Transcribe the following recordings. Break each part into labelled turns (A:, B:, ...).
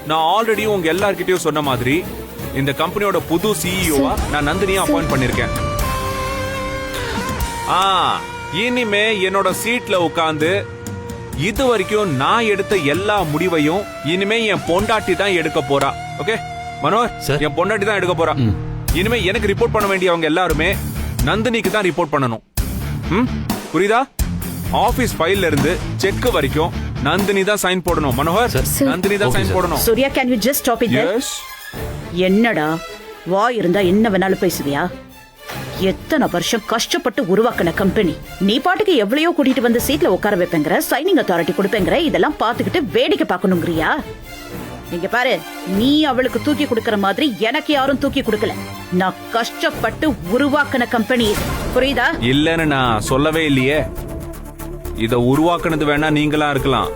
A: நான் ஆல்ரெடி உங்க எல்லார்கிட்டயும் சொன்ன மாதிரி இந்த கம்பெனியோட புது சிஇஓவா நான் நந்தினியை அப்பாயிண்ட் பண்ணிருக்கேன். இனிமே என்னோட சீட்ல உட்கார்ந்து இது வரைக்கும் நான் எடுத்த எல்லா முடிவையும் இனிமே என் பொண்டாட்டி தான் எடுக்க போறா. ஓகே மனோர், என் பொண்டாட்டி தான் எடுக்க போறா. இனிமே எனக்கு ரிப்போர்ட் பண்ண வேண்டியவங்க எல்லாருமே நந்தினிக்கு தான் ரிப்போர்ட் பண்ணணும். புரியுதா? ஆபீஸ் ஃபைல்ல இருந்து செக் வரைக்கும் நந்தினி தான் சைன் போடணும். மனோகர், நந்தினி தான் சைன் போடணும்.
B: Surya, can you just stop it?
A: Yes.
B: என்னடா வாய் இருந்தா என்ன வேணாலும் பேசுவியா? எத்தனை வருஷம் கஷ்டப்பட்டு உருவாக்கின கம்பெனி, நீ பாட்டுக்கு எவ்வளையோ கூட்டிட்டு வந்து சீட்ல உட்கார வைப்பேங்கிற, சைனிங் அத்தாரிட்டி கொடுப்பேங்கிற, இதெல்லாம் பாத்துக்கிட்டு வேடிக்கை பார்க்கணுங்கிறியா? நீங்க பாரு, நீ அவளுக்கு தூக்கி கொடுக்கற மாதிரி எனக்கு யாரும் தூக்கி கொடுக்கல. நான் கஷ்டப்பட்டு உருவாக்கின கம்பெனி, புரியுதா?
A: இல்லன்னு நான் சொல்லவே இல்லையே. இத உருவாக்குனது வேணா நீங்களா இருக்கலாம்.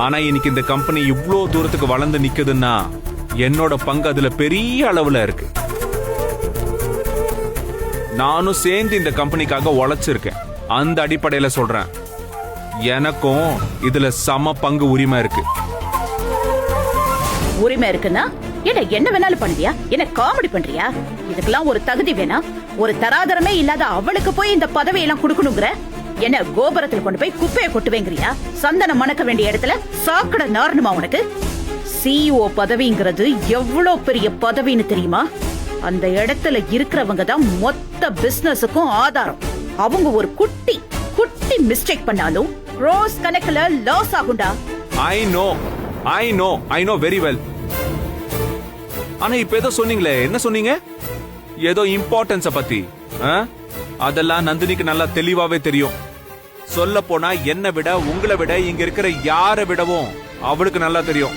A: ஆனா இன்னைக்கு இந்த கம்பெனி இவ்ளோ தூரத்துக்கு வளர்ந்து நிக்குதுன்னா என்னோட பங்கு அதுல பெரிய அளவுல இருக்கு. நானும் சேர்ந்து இந்த கம்பெனிக்காக உழைச்சிருக்கேன். அந்த அடிப்படையில சொல்றேன், எனக்கும் இதுல சம பங்கு உரிமை இருக்கு.
B: உரிமை இருக்குன்னா என்ன வேணாலும் பண்ணுவியா? என்ன காமெடி பண்றியா? இதுக்கெல்லாம் ஒரு தகுதி வேணா? ஒரு தராதரமே இல்லாத அவளுக்கு போய் இந்த பதவியெல்லாம் கொடுக்கணுங்கிற? என்ன கோபுரத்தில் கொண்டு போய் குப்பையை கொட்டுவேங்கிறியா? சந்தனம் மணக்க வேண்டிய இடத்துல சாக்கடை நாரணுமா உனக்கு? சிஇஓ பதவிங்கிறது எவ்வளவு பெரிய பதவின்னு தெரியுமா? அந்த இடத்துல இருக்கிறவங்க தான் மொத்த பிசினஸுக்கும் ஆதாரம். அவங்க ஒரு குட்டி குட்டி மிஸ்டேக் பண்ணாலும் ரோஸ் கணக்குல லாஸ் ஆகும்டா.
A: I know very well. ஆனா இப்ப ஏதோ சொன்னீங்களே, என்ன சொன்னீங்க? ஏதோ இம்பார்ட்டன்ஸ பத்தி. அதெல்லாம் நந்தினிக்கு நல்லா தெளிவாவே தெரியும். சொல்ல போனா என்னை விட, உங்களை விட, இங்க இருக்கிற யாரை விடவும் அவளுக்கு நல்லா தெரியும்.